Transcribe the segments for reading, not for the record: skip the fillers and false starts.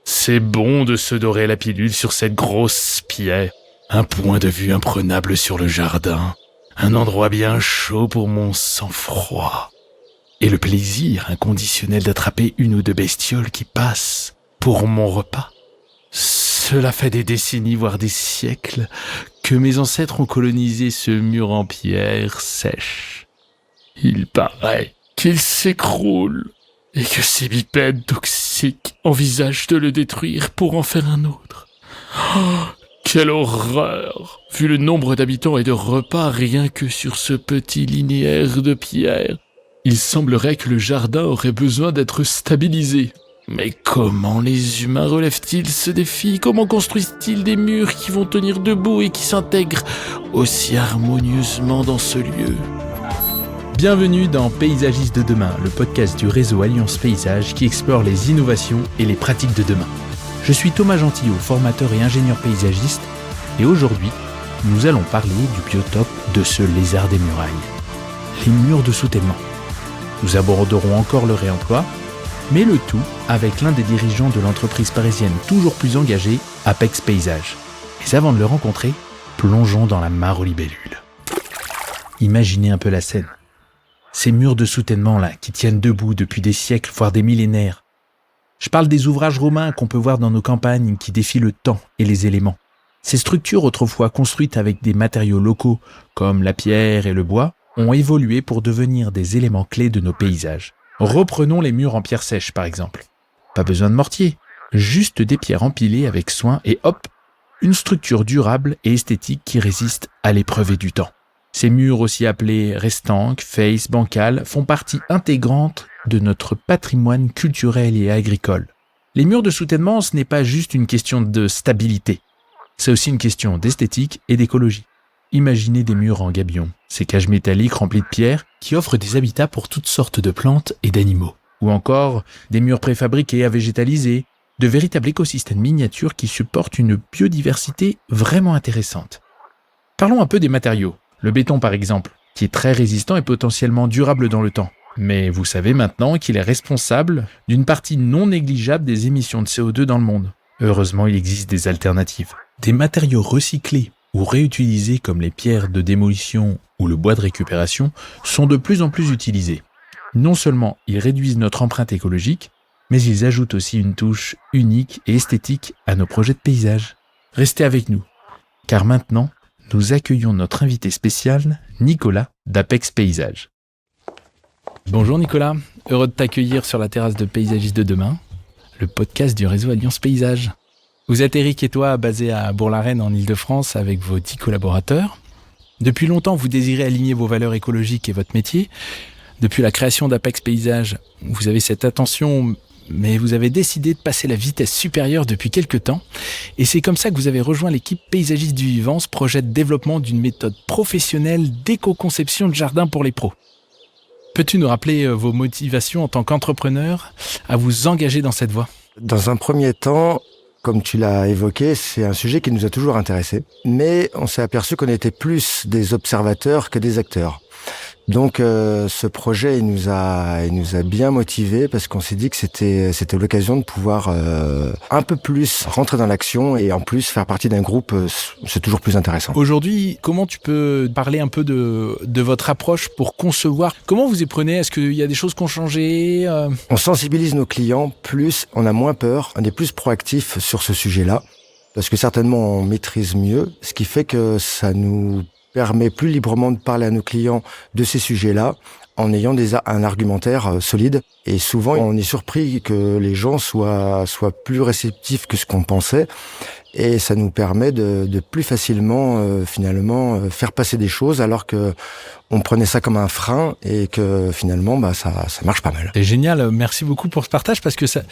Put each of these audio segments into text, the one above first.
C'est bon de se dorer la pilule sur cette grosse pierre. Un point de vue imprenable sur le jardin. Un endroit bien chaud pour mon sang-froid. Et le plaisir inconditionnel d'attraper une ou deux bestioles qui passent pour mon repas. Cela fait des décennies, voire des siècles, que mes ancêtres ont colonisé ce mur en pierre sèche. Il paraît qu'il s'écroule et que ces bipèdes toxiques envisagent de le détruire pour en faire un autre. Oh, quelle horreur! Vu le nombre d'habitants et de repas rien que sur ce petit linéaire de pierre, il semblerait que le jardin aurait besoin d'être stabilisé. Mais comment les humains relèvent-ils ce défi? Comment construisent-ils des murs qui vont tenir debout et qui s'intègrent aussi harmonieusement dans ce lieu? Bienvenue dans Paysagistes de demain, le podcast du réseau Alliance Paysage qui explore les innovations et les pratiques de demain. Je suis Thomas Gentillot, formateur et ingénieur paysagiste, et aujourd'hui, nous allons parler du biotope de ce lézard des murailles, les murs de soutènement. Nous aborderons encore le réemploi, mais le tout avec l'un des dirigeants de l'entreprise parisienne toujours plus engagée, Apex Paysage. Mais avant de le rencontrer, plongeons dans la mare aux libellules. Imaginez un peu la scène. Ces murs de soutènement-là, qui tiennent debout depuis des siècles, voire des millénaires. Je parle des ouvrages romains qu'on peut voir dans nos campagnes qui défient le temps et les éléments. Ces structures, autrefois construites avec des matériaux locaux, comme la pierre et le bois, ont évolué pour devenir des éléments clés de nos paysages. Reprenons les murs en pierre sèche, par exemple. Pas besoin de mortier, juste des pierres empilées avec soin et hop, une structure durable et esthétique qui résiste à l'épreuve du temps. Ces murs, aussi appelés restanques, faces, bancales, font partie intégrante de notre patrimoine culturel et agricole. Les murs de soutènement, ce n'est pas juste une question de stabilité. C'est aussi une question d'esthétique et d'écologie. Imaginez des murs en gabion, ces cages métalliques remplies de pierres qui offrent des habitats pour toutes sortes de plantes et d'animaux. Ou encore des murs préfabriqués à végétaliser, de véritables écosystèmes miniatures qui supportent une biodiversité vraiment intéressante. Parlons un peu des matériaux. Le béton par exemple, qui est très résistant et potentiellement durable dans le temps. Mais vous savez maintenant qu'il est responsable d'une partie non négligeable des émissions de CO2 dans le monde. Heureusement, il existe des alternatives. Des matériaux recyclés ou réutilisés comme les pierres de démolition ou le bois de récupération sont de plus en plus utilisés. Non seulement ils réduisent notre empreinte écologique, mais ils ajoutent aussi une touche unique et esthétique à nos projets de paysage. Restez avec nous, car maintenant, nous accueillons notre invité spécial, Nicolas d'Apex Paysage. Bonjour Nicolas, heureux de t'accueillir sur la terrasse de Paysagistes de demain, le podcast du réseau Alliance Paysage. Vous êtes Eric et toi, basés à Bourg-la-Reine en Ile-de-France avec vos 10 collaborateurs. Depuis longtemps, vous désirez aligner vos valeurs écologiques et votre métier. Depuis la création d'Apex Paysage, vous avez cette attention, mais vous avez décidé de passer la vitesse supérieure depuis quelques temps. Et c'est comme ça que vous avez rejoint l'équipe Paysagistes du Vivant, ce projet de développement d'une méthode professionnelle d'éco-conception de jardin pour les pros. Peux-tu nous rappeler vos motivations en tant qu'entrepreneur à vous engager dans cette voie ? Dans un premier temps, comme tu l'as évoqué, c'est un sujet qui nous a toujours intéressés. Mais on s'est aperçu qu'on était plus des observateurs que des acteurs. Donc ce projet il nous a bien motivés parce qu'on s'est dit que c'était l'occasion de pouvoir un peu plus rentrer dans l'action et en plus faire partie d'un groupe, c'est toujours plus intéressant. Aujourd'hui, comment tu peux parler un peu de votre approche pour concevoir? Comment vous y prenez? Est-ce qu'il y a des choses qui ont changé? On sensibilise nos clients plus, on a moins peur, on est plus proactif sur ce sujet-là parce que certainement on maîtrise mieux, ce qui fait que ça nous permet plus librement de parler à nos clients de ces sujets-là en ayant un argumentaire solide. Et souvent, on est surpris que les gens soient plus réceptifs que ce qu'on pensait. Et ça nous permet de plus facilement, finalement, faire passer des choses alors que on prenait ça comme un frein et que finalement, ça marche pas mal. C'est génial. Merci beaucoup pour ce partage parce que ça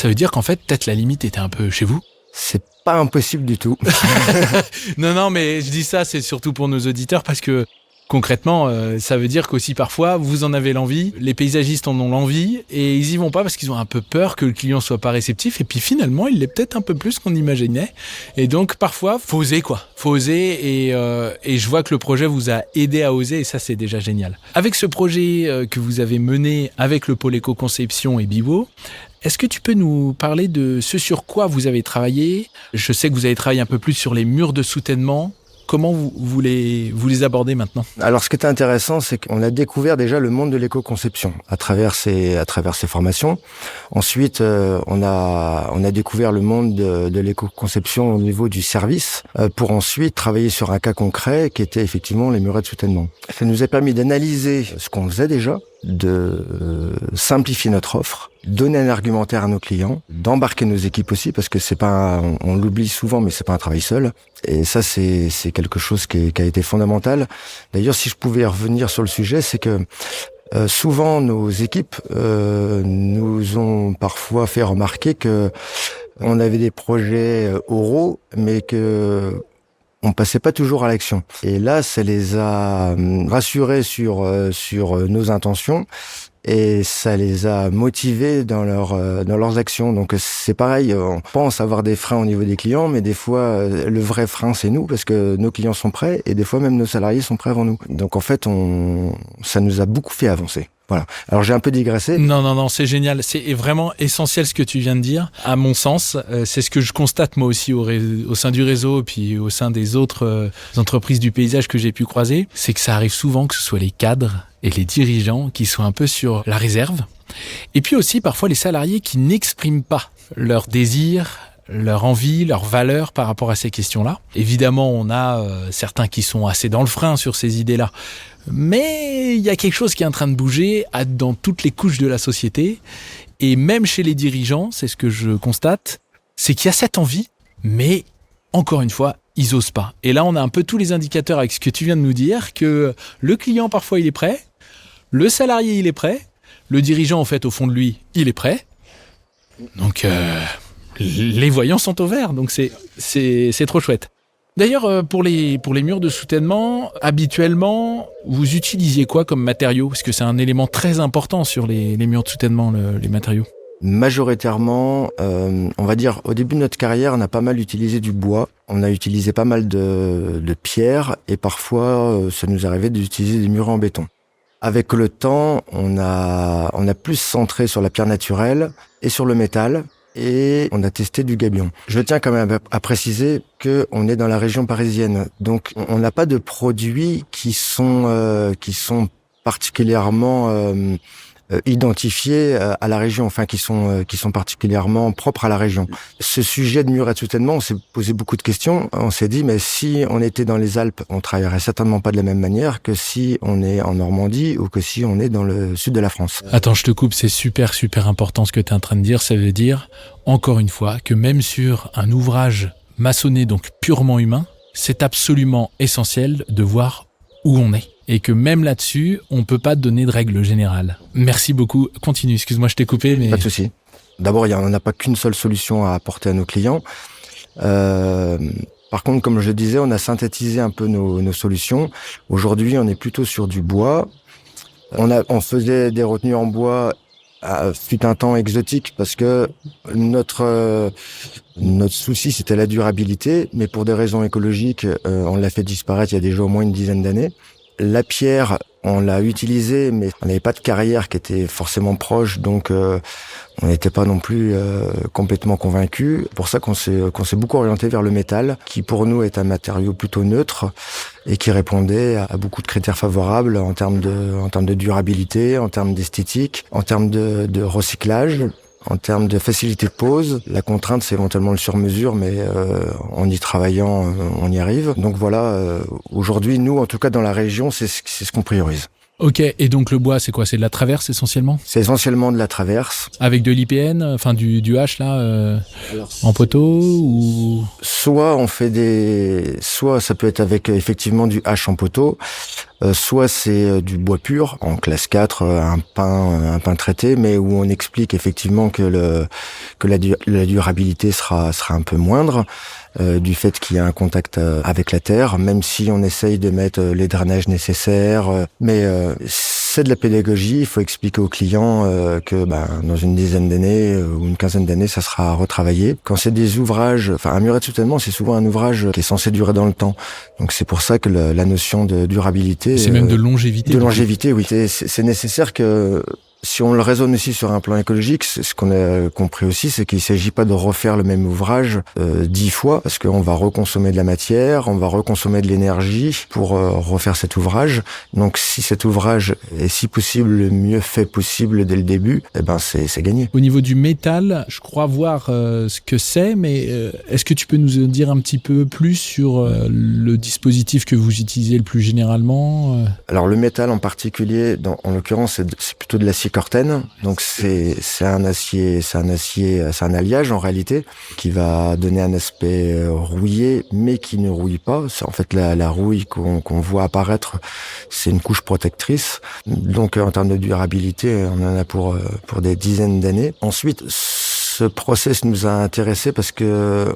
veut dire qu'en fait, peut-être la limite était un peu chez vous. C'est pas impossible du tout. Non, mais je dis ça, c'est surtout pour nos auditeurs parce que Concrètement, ça veut dire qu'aussi parfois, vous en avez l'envie, les paysagistes en ont l'envie, et ils y vont pas parce qu'ils ont un peu peur que le client soit pas réceptif, et puis finalement, il l'est peut-être un peu plus qu'on imaginait. Et donc, parfois, faut oser, quoi. Faut oser, et je vois que le projet vous a aidé à oser, et ça, c'est déjà génial. Avec ce projet que vous avez mené avec le pôle éco-conception et Biwo, est-ce que tu peux nous parler de ce sur quoi vous avez travaillé ? Je sais que vous avez travaillé un peu plus sur les murs de soutènement. Comment vous les abordez maintenant ? Alors, ce qui est intéressant, c'est qu'on a découvert déjà le monde de l'éco-conception à travers ces formations. Ensuite, on a découvert le monde de l'éco-conception au niveau du service, pour ensuite travailler sur un cas concret qui était effectivement les murets de soutènement. Ça nous a permis d'analyser ce qu'on faisait déjà, de simplifier notre offre, donner un argumentaire à nos clients, d'embarquer nos équipes aussi, parce que c'est pas, on l'oublie souvent, mais c'est pas un travail seul. Et ça, c'est quelque chose qui a été fondamental. D'ailleurs, si je pouvais revenir sur le sujet, c'est que souvent nos équipes nous ont parfois fait remarquer que on avait des projets oraux, mais que on passait pas toujours à l'action. Et là, ça les a rassurés sur nos intentions, et ça les a motivés dans leurs actions. Donc c'est pareil, on pense avoir des freins au niveau des clients, mais des fois le vrai frein c'est nous, parce que nos clients sont prêts, et des fois même nos salariés sont prêts avant nous. Donc en fait, ça nous a beaucoup fait avancer. Voilà. Alors j'ai un peu digressé. Non, c'est génial. C'est vraiment essentiel ce que tu viens de dire. À mon sens, c'est ce que je constate moi aussi au sein du réseau, puis au sein des autres entreprises du paysage que j'ai pu croiser. C'est que ça arrive souvent que ce soit les cadres et les dirigeants qui sont un peu sur la réserve. Et puis aussi parfois les salariés qui n'expriment pas leurs désirs, leur envie, leur valeur par rapport à ces questions-là. Évidemment, on a certains qui sont assez dans le frein sur ces idées-là. Mais il y a quelque chose qui est en train de bouger dans toutes les couches de la société. Et même chez les dirigeants, c'est ce que je constate, c'est qu'il y a cette envie, mais encore une fois, ils osent pas. Et là, on a un peu tous les indicateurs avec ce que tu viens de nous dire, que le client, parfois, il est prêt, le salarié, il est prêt, le dirigeant, en fait, au fond de lui, il est prêt. Donc, les voyants sont au vert, donc c'est trop chouette. D'ailleurs, pour les murs de soutènement, habituellement, vous utilisiez quoi comme matériaux ? Parce que c'est un élément très important sur les murs de soutènement, les matériaux. Majoritairement, on va dire, au début de notre carrière, on a pas mal utilisé du bois. On a utilisé pas mal de pierres, et parfois, ça nous arrivait d'utiliser des murs en béton. Avec le temps, on a plus centré sur la pierre naturelle et sur le métal, et on a testé du gabion. Je tiens quand même à préciser que on est dans la région parisienne, donc on n'a pas de produits qui sont particulièrement identifiés à la région, enfin qui sont particulièrement propres à la région. Ce sujet de muret de soutènement, on s'est posé beaucoup de questions. On s'est dit, mais si on était dans les Alpes, on travaillerait certainement pas de la même manière que si on est en Normandie ou que si on est dans le sud de la France. Attends, je te coupe, c'est super important ce que tu es en train de dire. Ça veut dire, encore une fois, que même sur un ouvrage maçonné, donc purement humain, c'est absolument essentiel de voir où on est. Et que même là-dessus, on peut pas donner de règle générale. Merci beaucoup. Continue, excuse-moi, je t'ai coupé. Mais... Pas de souci. D'abord, on n'a pas qu'une seule solution à apporter à nos clients. Par contre, comme je disais, on a synthétisé un peu nos solutions. Aujourd'hui, on est plutôt sur du bois. On faisait des retenues en bois fut un temps exotique, parce que notre souci, c'était la durabilité, mais pour des raisons écologiques, on l'a fait disparaître il y a déjà au moins une dizaine d'années. La pierre, on l'a utilisée, mais on n'avait pas de carrière qui était forcément proche, donc on n'était pas non plus complètement convaincus. C'est pour ça qu'on s'est beaucoup orienté vers le métal, qui pour nous est un matériau plutôt neutre et qui répondait à beaucoup de critères favorables en termes de durabilité, en termes d'esthétique, en termes de recyclage. En termes de facilité de pose, la contrainte, c'est éventuellement le sur-mesure, mais en y travaillant, on y arrive. Donc voilà, aujourd'hui, nous, en tout cas dans la région, c'est ce qu'on priorise. Ok, et donc le bois, c'est quoi ? C'est de la traverse essentiellement ? C'est essentiellement de la traverse. Avec de l'IPN, enfin du H là, en poteau ou... Soit ça peut être avec effectivement du H en poteau, soit c'est du bois pur, en classe 4, un pin traité, mais où on explique effectivement que que la durabilité sera un peu moindre du fait qu'il y a un contact avec la terre, même si on essaye de mettre les drainages nécessaires. Mais c'est de la pédagogie, il faut expliquer aux clients que dans une dizaine d'années ou une quinzaine d'années, ça sera retravaillé. Quand c'est des ouvrages, un muret de soutènement, c'est souvent un ouvrage qui est censé durer dans le temps. Donc c'est pour ça que la notion de durabilité... C'est même de longévité. De longévité, oui. C'est nécessaire que... Si on le raisonne aussi sur un plan écologique, ce qu'on a compris aussi, c'est qu'il ne s'agit pas de refaire le même ouvrage 10 fois, parce qu'on va reconsommer de la matière, on va reconsommer de l'énergie pour refaire cet ouvrage. Donc si cet ouvrage est si possible le mieux fait possible dès le début, c'est gagné. Au niveau du métal, je crois voir ce que c'est, mais est-ce que tu peux nous en dire un petit peu plus sur le dispositif que vous utilisez le plus généralement Alors le métal en particulier, en l'occurrence, c'est plutôt de l'acier corten, donc c'est un alliage en réalité qui va donner un aspect rouillé, mais qui ne rouille pas. C'est en fait la rouille qu'on voit apparaître, c'est une couche protectrice. Donc en termes de durabilité, on en a pour des dizaines d'années. Ensuite, ce process nous a intéressés parce que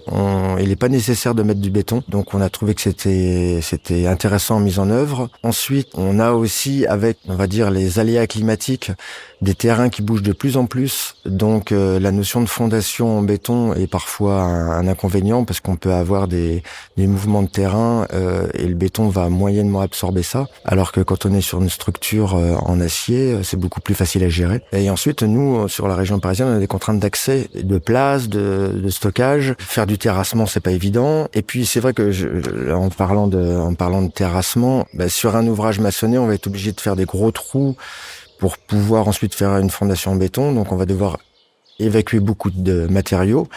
il n'est pas nécessaire de mettre du béton, donc on a trouvé que c'était intéressant en mise en œuvre. Ensuite, on a aussi, avec, on va dire, les aléas climatiques, des terrains qui bougent de plus en plus, donc la notion de fondation en béton est parfois un inconvénient parce qu'on peut avoir des mouvements de terrain et le béton va moyennement absorber ça, alors que quand on est sur une structure en acier, c'est beaucoup plus facile à gérer. Et ensuite, nous, sur la région parisienne, on a des contraintes d'accès, de place, de stockage. Faire du terrassement, c'est pas évident. Et puis, c'est vrai que en parlant de terrassement, sur un ouvrage maçonné, on va être obligé de faire des gros trous pour pouvoir ensuite faire une fondation en béton. Donc, on va devoir évacuer beaucoup de matériaux,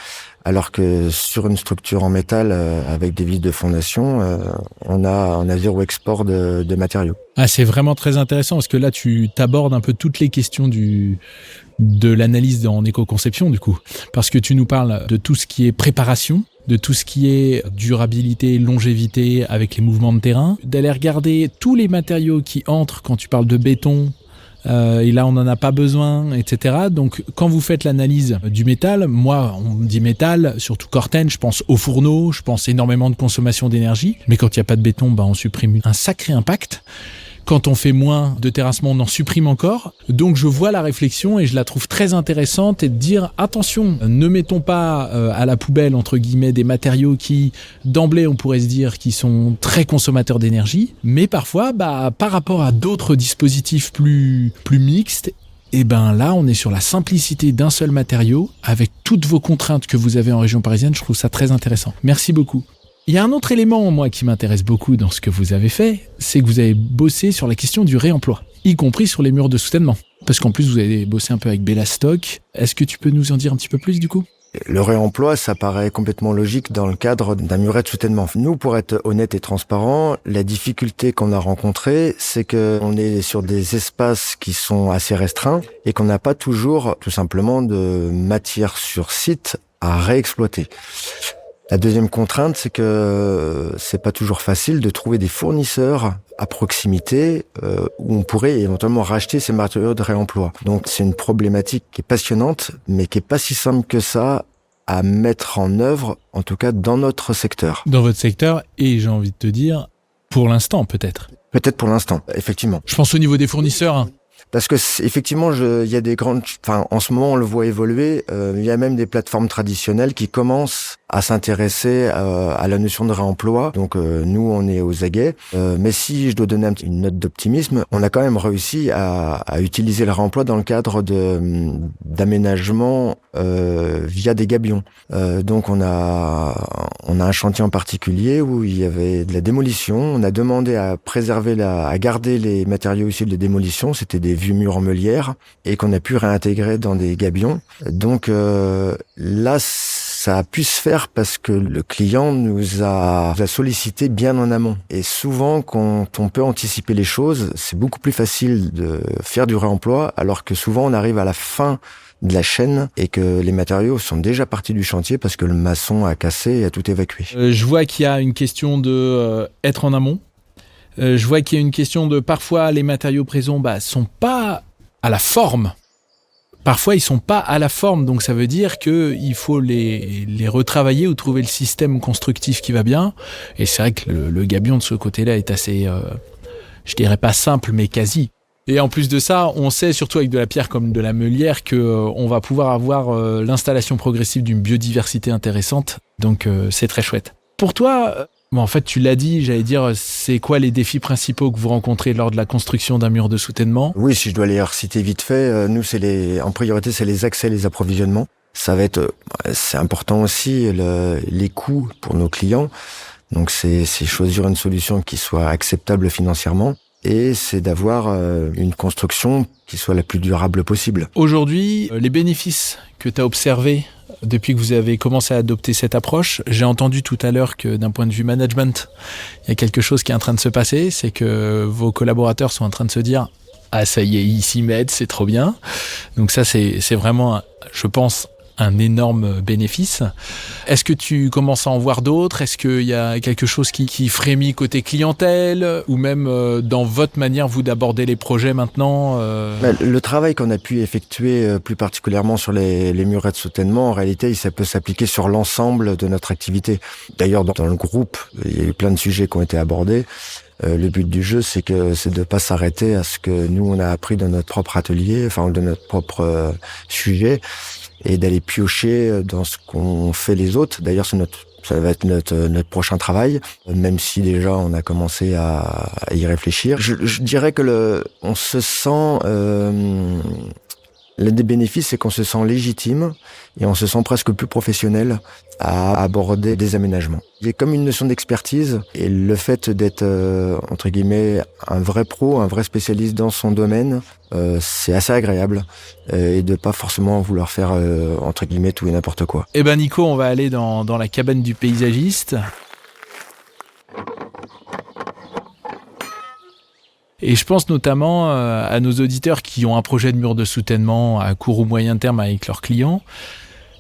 alors que sur une structure en métal avec des vis de fondation, on a zéro export de matériaux. Ah, c'est vraiment très intéressant parce que là, tu t'abordes un peu toutes les questions de l'analyse en éco-conception, du coup. Parce que tu nous parles de tout ce qui est préparation, de tout ce qui est durabilité, longévité avec les mouvements de terrain, d'aller regarder tous les matériaux qui entrent quand tu parles de béton, et là on n'en a pas besoin, etc. Donc quand vous faites l'analyse du métal, moi on me dit métal, surtout Corten, je pense au fourneau, je pense énormément de consommation d'énergie, mais quand il n'y a pas de béton, on supprime un sacré impact. Quand on fait moins de terrassement, on en supprime encore. Donc je vois la réflexion et je la trouve très intéressante, et de dire attention, ne mettons pas à la poubelle entre guillemets des matériaux qui d'emblée on pourrait se dire qui sont très consommateurs d'énergie, mais parfois par rapport à d'autres dispositifs plus mixtes, et là on est sur la simplicité d'un seul matériau avec toutes vos contraintes que vous avez en région parisienne. Je trouve ça très intéressant. Merci beaucoup. Il y a un autre élément, moi, qui m'intéresse beaucoup dans ce que vous avez fait, c'est que vous avez bossé sur la question du réemploi, y compris sur les murs de soutènement. Parce qu'en plus, vous avez bossé un peu avec Bellastock. Est-ce que tu peux nous en dire un petit peu plus, du coup ? Le réemploi, ça paraît complètement logique dans le cadre d'un muret de soutènement. Nous, pour être honnête et transparent, la difficulté qu'on a rencontrée, c'est qu'on est sur des espaces qui sont assez restreints et qu'on n'a pas toujours, tout simplement, de matière sur site à réexploiter. La deuxième contrainte, c'est que c'est pas toujours facile de trouver des fournisseurs à proximité où on pourrait éventuellement racheter ces matériaux de réemploi. Donc c'est une problématique qui est passionnante, mais qui est pas si simple que ça à mettre en œuvre, en tout cas dans notre secteur. Dans votre secteur, et j'ai envie de te dire, pour l'instant peut-être. Peut-être pour l'instant, effectivement. Je pense au niveau des fournisseurs. Parce que effectivement, il y a des grandes, en ce moment on le voit évoluer. Il y a même des plateformes traditionnelles qui commencent à s'intéresser à la notion de réemploi. Donc nous, on est aux aguets. Mais si je dois donner une note d'optimisme, on a quand même réussi à utiliser le réemploi dans le cadre d'aménagement via des gabions. Donc on a un chantier en particulier où il y avait de la démolition. On a demandé à garder les matériaux issus de la démolition. C'était des vieux murs en meulière et qu'on a pu réintégrer dans des gabions. Donc là, ça a pu se faire parce que le client nous a sollicité bien en amont. Et souvent, quand on peut anticiper les choses, c'est beaucoup plus facile de faire du réemploi, alors que souvent on arrive à la fin de la chaîne et que les matériaux sont déjà partis du chantier parce que le maçon a cassé et a tout évacué. Je vois qu'il y a une question de être en amont. Je vois qu'il y a une question de parfois les matériaux présents sont pas à la forme parfois ils sont pas à la forme, donc ça veut dire qu'il faut les retravailler ou trouver le système constructif qui va bien. Et c'est vrai que le gabion de ce côté-là est assez, je dirais pas simple, mais quasi. Et en plus de ça, on sait, surtout avec de la pierre comme de la meulière, qu'on va pouvoir avoir l'installation progressive d'une biodiversité intéressante. Donc c'est très chouette. Pour toi, en fait tu l'as dit, j'allais dire, c'est quoi les défis principaux que vous rencontrez lors de la construction d'un mur de soutènement ? Oui, si je dois les reciter vite fait, nous en priorité c'est les accès, les approvisionnements. Ça va être, c'est important aussi, les coûts pour nos clients. Donc c'est choisir une solution qui soit acceptable financièrement. Et c'est d'avoir une construction qui soit la plus durable possible. Aujourd'hui, les bénéfices que tu as observés depuis que vous avez commencé à adopter cette approche, j'ai entendu tout à l'heure que d'un point de vue management, il y a quelque chose qui est en train de se passer, c'est que vos collaborateurs sont en train de se dire « Ah ça y est, ils s'y mettent, c'est trop bien ». Donc ça, c'est vraiment, je pense, un énorme bénéfice. Est-ce que tu commences à en voir d'autres ? Est-ce qu'il y a quelque chose qui frémit côté clientèle ou même dans votre manière, vous, d'aborder les projets maintenant Le travail qu'on a pu effectuer plus particulièrement sur les murets de soutènement, en réalité, ça peut s'appliquer sur l'ensemble de notre activité. D'ailleurs, dans le groupe, il y a eu plein de sujets qui ont été abordés. Le but du jeu, c'est de pas s'arrêter à ce que nous, on a appris dans notre propre atelier, enfin, de notre propre sujet, et d'aller piocher dans ce qu'ont fait les autres. D'ailleurs, ça va être notre prochain travail, même si déjà on a commencé à y réfléchir. Je dirais que on se sent, l'un des bénéfices, c'est qu'on se sent légitime et on se sent presque plus professionnel à aborder des aménagements. Il y a comme une notion d'expertise et le fait d'être, entre guillemets, un vrai pro, un vrai spécialiste dans son domaine, c'est assez agréable et de pas forcément vouloir faire, entre guillemets, tout et n'importe quoi. Eh ben Nico, on va aller dans la cabane du paysagiste. Et je pense notamment à nos auditeurs qui ont un projet de mur de soutènement à court ou moyen terme avec leurs clients.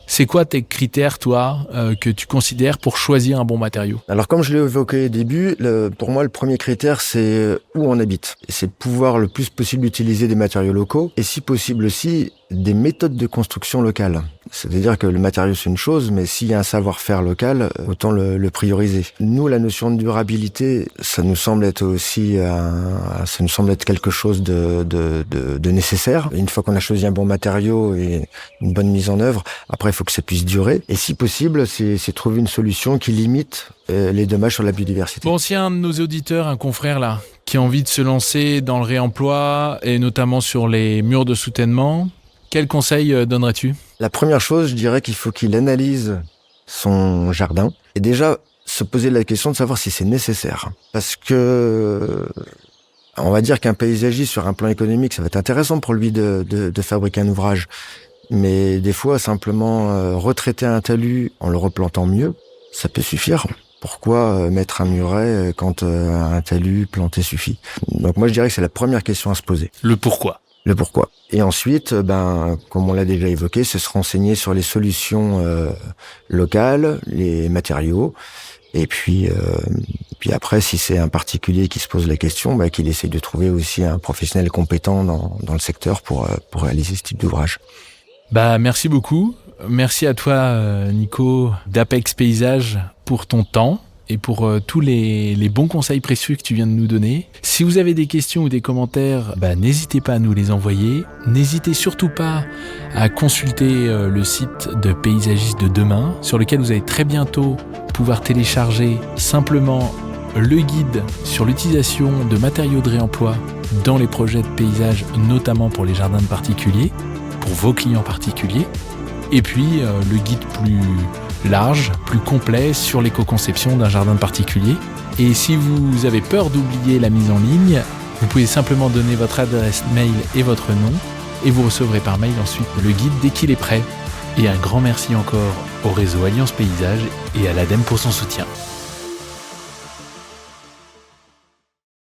C'est quoi tes critères, toi, que tu considères pour choisir un bon matériau ? Alors, comme je l'ai évoqué au début, pour moi, le premier critère, c'est où on habite. Et c'est de pouvoir le plus possible utiliser des matériaux locaux et, si possible aussi, des méthodes de construction locales. C'est-à-dire que le matériau, c'est une chose, mais s'il y a un savoir-faire local, autant le prioriser. Nous, la notion de durabilité, ça nous semble être aussi, ça nous semble être quelque chose de nécessaire. Une fois qu'on a choisi un bon matériau et une bonne mise en œuvre, après, il faut que ça puisse durer. Et si possible, c'est trouver une solution qui limite les dommages sur la biodiversité. Bon, s'il y a un de nos auditeurs, un confrère là, qui a envie de se lancer dans le réemploi et notamment sur les murs de soutènement, quel conseil donnerais-tu ? La première chose, je dirais qu'il faut qu'il analyse son jardin et déjà se poser la question de savoir si c'est nécessaire. Parce que on va dire qu'un paysagiste sur un plan économique, ça va être intéressant pour lui de fabriquer un ouvrage. Mais des fois, simplement retraiter un talus en le replantant mieux, ça peut suffire. Pourquoi mettre un muret quand un talus planté suffit ? Donc moi, je dirais que c'est la première question à se poser. Le pourquoi. Le pourquoi. Et ensuite, comme on l'a déjà évoqué, c'est se renseigner sur les solutions locales, les matériaux. Et puis après, si c'est un particulier qui se pose la question, qu'il essaye de trouver aussi un professionnel compétent dans le secteur pour réaliser ce type d'ouvrage. Merci beaucoup. Merci à toi, Nico, d'Apex Paysage, pour ton temps et pour tous les bons conseils précieux que tu viens de nous donner. Si vous avez des questions ou des commentaires, n'hésitez pas à nous les envoyer. N'hésitez surtout pas à consulter le site de Paysagistes de demain, sur lequel vous allez très bientôt pouvoir télécharger simplement le guide sur l'utilisation de matériaux de réemploi dans les projets de paysage, notamment pour les jardins de particuliers, pour vos clients particuliers. Et puis le guide plus large, plus complet sur l'éco-conception d'un jardin particulier. Et si vous avez peur d'oublier la mise en ligne, vous pouvez simplement donner votre adresse mail et votre nom et vous recevrez par mail ensuite le guide dès qu'il est prêt. Et un grand merci encore au réseau Alliance Paysage et à l'ADEME pour son soutien.